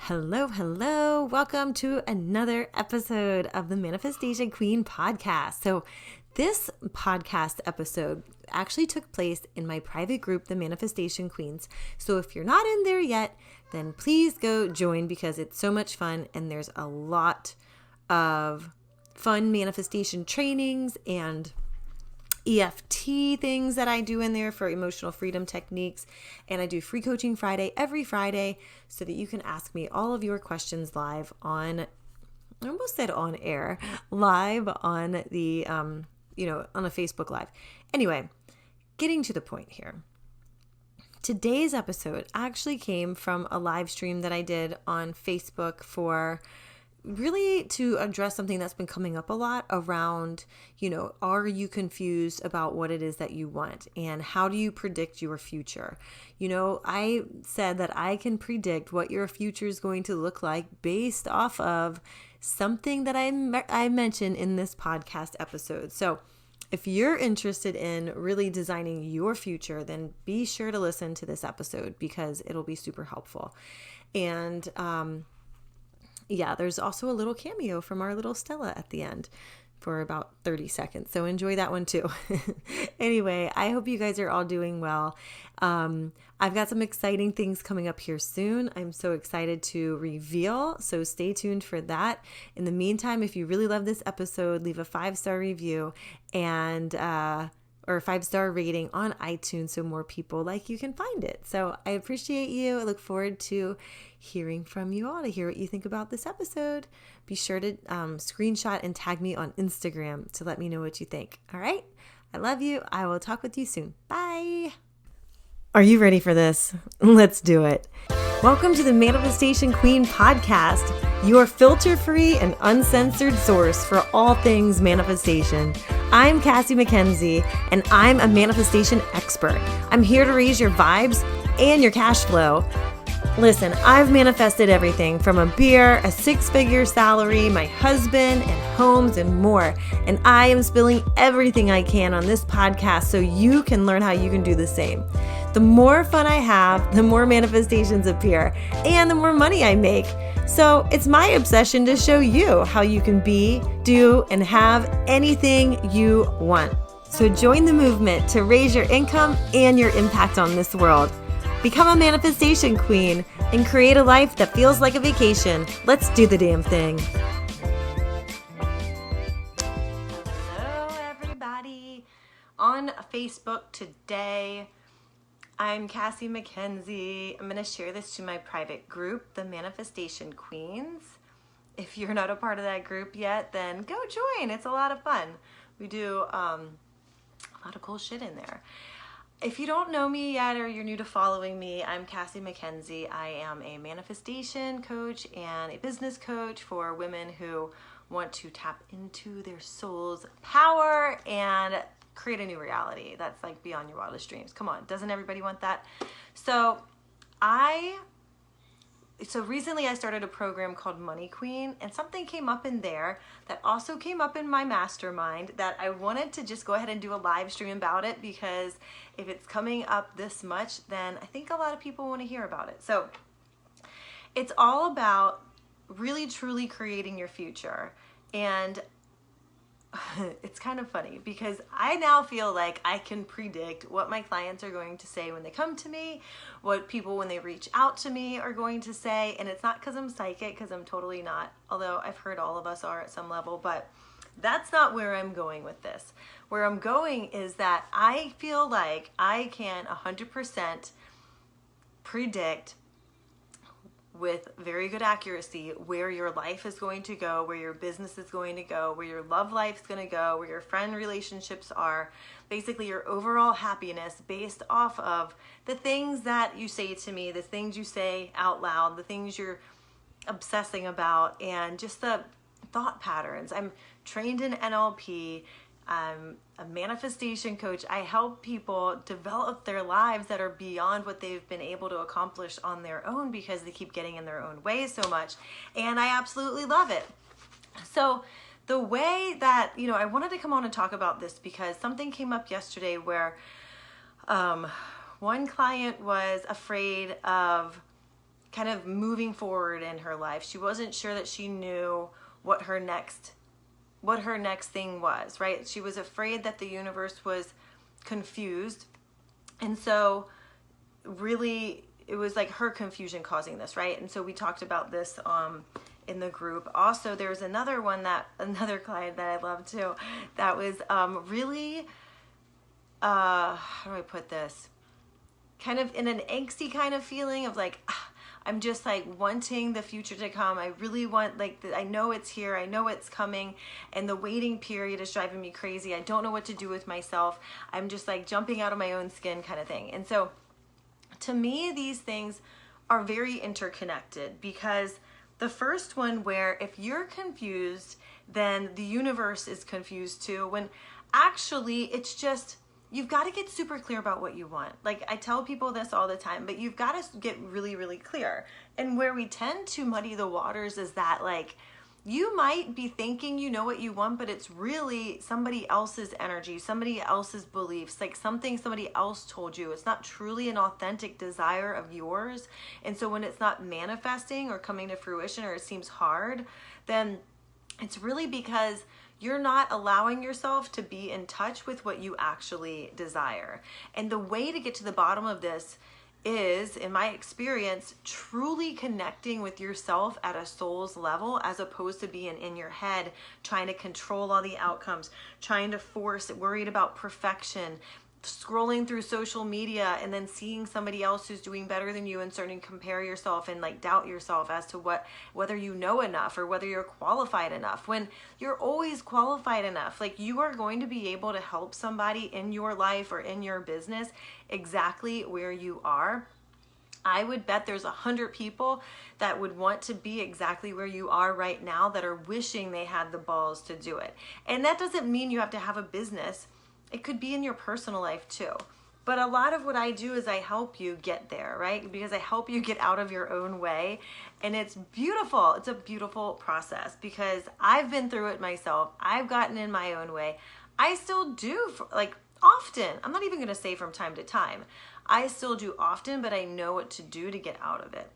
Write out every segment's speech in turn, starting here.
Hello, hello. Welcome to another episode of the Manifestation Queen podcast. So this podcast episode actually took place in my private group, the Manifestation Queens. So if you're not in there yet, then please go join because it's so much fun and there's a lot of fun manifestation trainings and EFT things that I do in there for emotional freedom techniques. And I do free coaching Friday every Friday so that you can ask me all of your questions live on, I almost said on air, live on the, on a Facebook Live. Anyway, getting to the point here. Today's episode actually came from a live stream that I did on Facebook for really to address something that's been coming up a lot around, are you confused about what it is that you want and how do you predict your future? I said that I can predict what your future is going to look like based off of something that I mentioned in this podcast episode. So if you're interested in really designing your future, then be sure to listen to this episode because it'll be super helpful. And, there's also a little cameo from our little Stella at the end for about 30 seconds. So enjoy that one too. Anyway, I hope you guys are all doing well. I've got some exciting things coming up here soon. I'm so excited to reveal. So stay tuned for that. In the meantime, if you really love this episode, leave a 5-star review and, or a 5-star rating on iTunes so more people like you can find it. So I appreciate you. I look forward to hearing from you all to hear what you think about this episode. Be sure to screenshot and tag me on Instagram to let me know what you think. All right? I love you. I will talk with you soon. Bye. Are you ready for this? Let's do it. Welcome to the Manifestation Queen podcast, your filter-free and uncensored source for all things manifestation. I'm Cassie McKenzie, and I'm a manifestation expert. I'm here to raise your vibes and your cash flow. Listen, I've manifested everything from a beer, a 6-figure salary, my husband, and homes, and more. And I am spilling everything I can on this podcast so you can learn how you can do the same. The more fun I have, the more manifestations appear, and the more money I make. So it's my obsession to show you how you can be, do, and have anything you want. So join the movement to raise your income and your impact on this world. Become a manifestation queen and create a life that feels like a vacation. Let's do the damn thing. Hello, everybody. On Facebook today, I'm Cassie McKenzie. I'm going to share this to my private group, the Manifestation Queens. If you're not a part of that group yet, then go join. It's a lot of fun. We do a lot of cool shit in there. If you don't know me yet or you're new to following me, I'm Cassie McKenzie. I am a manifestation coach and a business coach for women who want to tap into their soul's power and create a new reality that's like beyond your wildest dreams. Come on, doesn't everybody want that? So recently I started a program called Money Queen, and something came up in there that also came up in my mastermind that I wanted to just go ahead and do a live stream about it, because if it's coming up this much, then I think a lot of people want to hear about it. So it's all about really truly creating your future. And it's kind of funny because I now feel like I can predict what my clients are going to say when they come to me, what people when they reach out to me are going to say. And it's not because I'm psychic, because I'm totally not, although I've heard all of us are at some level, but that's not where I'm going with this. Where I'm going is that I feel like I can 100% predict with very good accuracy where your life is going to go, where your business is going to go, where your love life is going to go, where your friend relationships are, basically your overall happiness based off of the things that you say to me, the things you say out loud, the things you're obsessing about, and just the thought patterns. I'm trained in NLP. I'm a manifestation coach. I help people develop their lives that are beyond what they've been able to accomplish on their own because they keep getting in their own way so much. And I absolutely love it. So the way that, I wanted to come on and talk about this because something came up yesterday where one client was afraid of kind of moving forward in her life. She wasn't sure that she knew what her next thing was, right? She was afraid that the universe was confused. And so really it was like her confusion causing this, right? And so we talked about this in the group. Also, there's another client that I love too, that was really how do I put this? Kind of in an angsty kind of feeling of like, I'm just like wanting the future to come. I really want, like, I know it's here. I know it's coming. And the waiting period is driving me crazy. I don't know what to do with myself. I'm just like jumping out of my own skin kind of thing. And so to me, these things are very interconnected, because the first one, where if you're confused, then the universe is confused too, when actually it's just, you've got to get super clear about what you want. Like, I tell people this all the time, but you've got to get really, really clear. And where we tend to muddy the waters is that, like, you might be thinking you know what you want, but it's really somebody else's energy, somebody else's beliefs, like something somebody else told you. It's not truly an authentic desire of yours. And so when it's not manifesting or coming to fruition, or it seems hard, then it's really because you're not allowing yourself to be in touch with what you actually desire. And the way to get to the bottom of this is, in my experience, truly connecting with yourself at a soul's level, as opposed to being in your head, trying to control all the outcomes, trying to force, worried about perfection, scrolling through social media and then seeing somebody else who's doing better than you and starting to compare yourself and like doubt yourself as to whether you know enough or whether you're qualified enough, when you're always qualified enough. Like, you are going to be able to help somebody in your life or in your business exactly where you are. I would bet there's 100 people that would want to be exactly where you are right now, that are wishing they had the balls to do it. And that doesn't mean you have to have a business. It could be in your personal life too. But a lot of what I do is I help you get there, right? Because I help you get out of your own way. And it's beautiful. It's a beautiful process, because I've been through it myself. I've gotten in my own way. I still do, like, often. I'm not even going to say from time to time. I still do often, but I know what to do to get out of it.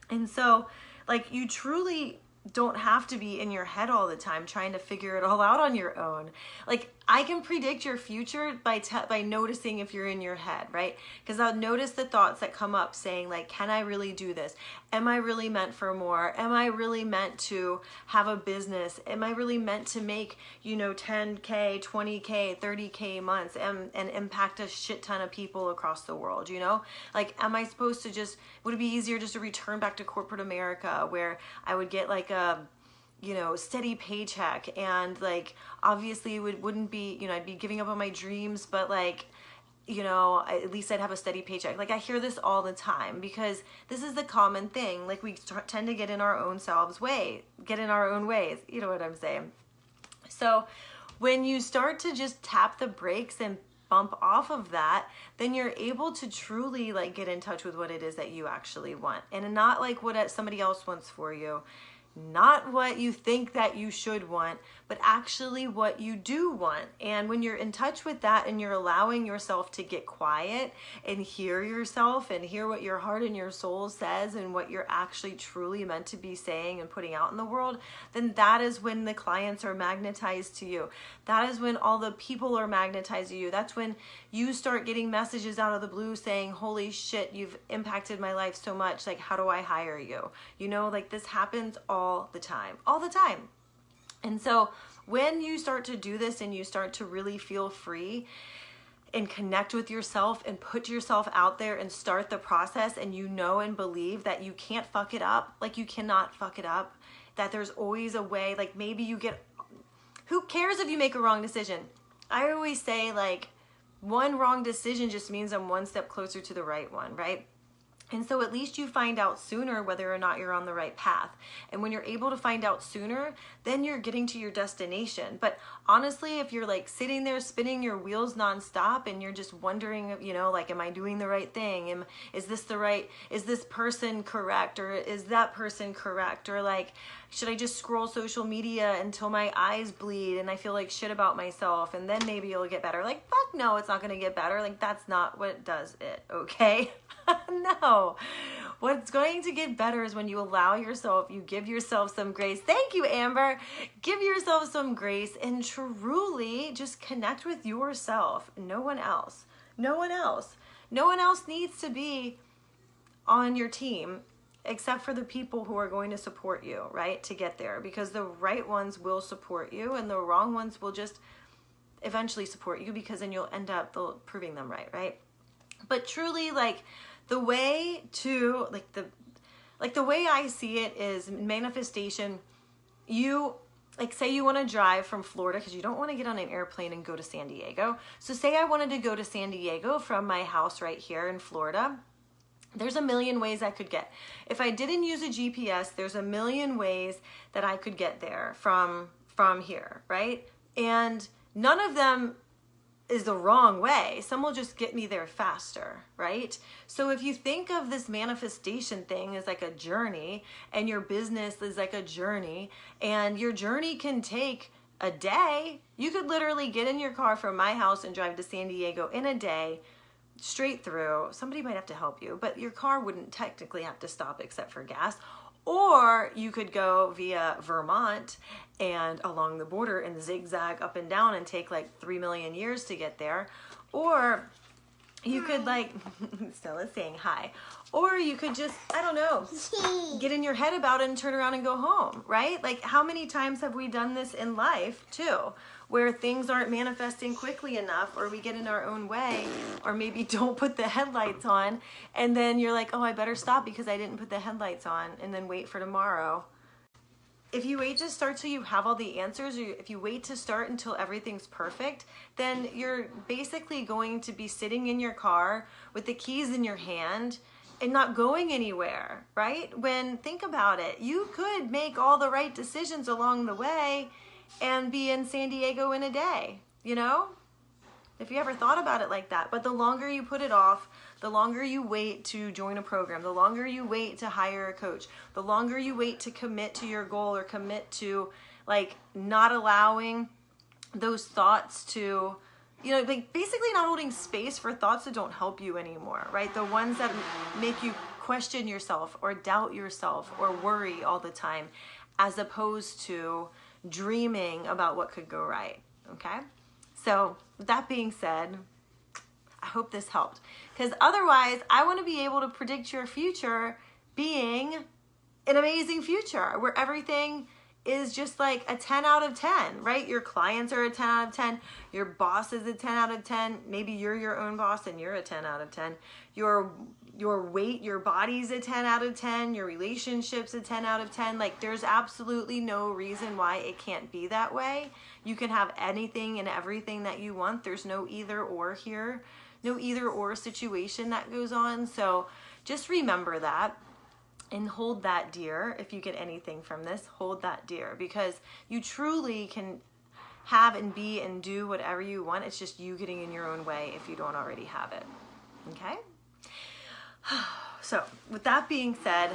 And so, like, you truly don't have to be in your head all the time trying to figure it all out on your own. Like, I can predict your future by noticing if you're in your head, right? Because I'll notice the thoughts that come up saying, like, can I really do this? Am I really meant for more? Am I really meant to have a business? Am I really meant to make, 10K, 20K, 30K months and impact a shit ton of people across the world, Like, am I supposed to would it be easier just to return back to corporate America, where I would get like a steady paycheck, and like, obviously it wouldn't be, I'd be giving up on my dreams, but like, at least I'd have a steady paycheck. Like, I hear this all the time, because this is the common thing. Like, we tend to get in our own ways. You know what I'm saying? So when you start to just tap the brakes and bump off of that, then you're able to truly like get in touch with what it is that you actually want, and not like what somebody else wants for you. Not what you think that you should want, but actually what you do want. And when you're in touch with that, and you're allowing yourself to get quiet and hear yourself and hear what your heart and your soul says and what you're actually truly meant to be saying and putting out in the world, then that is when the clients are magnetized to you. That is when all the people are magnetized to you. That's when you start getting messages out of the blue saying, holy shit, you've impacted my life so much. Like, how do I hire you? Like, this happens all the time. And so when you start to do this and you start to really feel free and connect with yourself and put yourself out there and start the process, and and believe that you can't fuck it up, like you cannot fuck it up, that there's always a way. Like, maybe who cares if you make a wrong decision? I always say, like, one wrong decision just means I'm one step closer to the right one, right? And so at least you find out sooner whether or not you're on the right path. And when you're able to find out sooner, then you're getting to your destination. But honestly, if you're like sitting there spinning your wheels nonstop and you're just wondering, like, am I doing the right thing? Is this person correct? Or is that person correct? Or like, should I just scroll social media until my eyes bleed and I feel like shit about myself and then maybe it'll get better? Like, fuck no, it's not going to get better. Like, that's not what does it, okay? No. No. What's going to get better is when you allow yourself, you give yourself some grace. Thank you, Amber. Give yourself some grace and truly just connect with yourself. No one else. No one else. No one else needs to be on your team except for the people who are going to support you, right, to get there. Because the right ones will support you and the wrong ones will just eventually support you, because then you'll end up proving them right? But truly, like, the way to, the way I see it is manifestation. You, like, say you want to drive from Florida because you don't want to get on an airplane and go to San Diego. So say I wanted to go to San Diego from my house right here in Florida. There's a million ways I could get. If I didn't use a GPS, there's a million ways that I could get there from here, right? And none of them is the wrong way. Some will just get me there faster, right? So if you think of this manifestation thing as like a journey, and your business is like a journey, and your journey can take a day, you could literally get in your car from my house and drive to San Diego in a day, straight through. Somebody might have to help you, but your car wouldn't technically have to stop except for gas. Or you could go via Vermont and along the border and zigzag up and down and take like 3 million years to get there. Or you could, like, Stella's saying hi. Or you could just, I don't know, get in your head about it and turn around and go home, right? Like, how many times have we done this in life too, where things aren't manifesting quickly enough, or we get in our own way, or maybe don't put the headlights on, and then you're like, oh, I better stop because I didn't put the headlights on, and then wait for tomorrow. If you wait to start till you have all the answers, or if you wait to start until everything's perfect, then you're basically going to be sitting in your car with the keys in your hand and not going anywhere, right? When, think about it, you could make all the right decisions along the way and be in San Diego in a day, you know? If you ever thought about it like that. But the longer you put it off, the longer you wait to join a program, the longer you wait to hire a coach, the longer you wait to commit to your goal, or commit to, like, not allowing those thoughts to, you know, like, basically not holding space for thoughts that don't help you anymore, right? The ones that make you question yourself or doubt yourself or worry all the time, as opposed to dreaming about what could go right, okay? So with that being said, I hope this helped, because otherwise I want to be able to predict your future being an amazing future where everything is just like a 10 out of 10, right? Your clients are a 10 out of 10. Your boss is a 10 out of 10. Maybe you're your own boss and you're a 10 out of 10. Your weight, your body's a 10 out of 10. Your relationship's a 10 out of 10. Like, there's absolutely no reason why it can't be that way. You can have anything and everything that you want. There's no either or here. No either or situation that goes on. So just remember that. And hold that dear. If you get anything from this, hold that dear, because you truly can have and be and do whatever you want. It's just you getting in your own way if you don't already have it. Okay? So with that being said,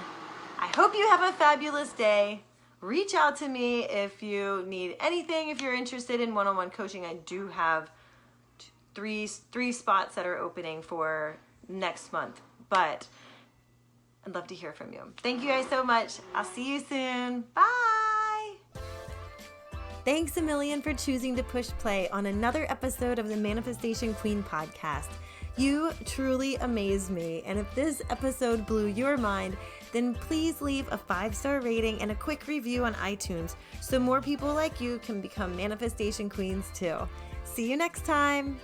I hope you have a fabulous day. Reach out to me if you need anything. If you're interested in one-on-one coaching, I do have three spots that are opening for next month. But I'd love to hear from you. Thank you guys so much. I'll see you soon. Bye. Thanks a million for choosing to push play on another episode of the Manifestation Queen podcast. You truly amaze me. And if this episode blew your mind, then please leave a 5-star rating and a quick review on iTunes so more people like you can become manifestation queens too. See you next time.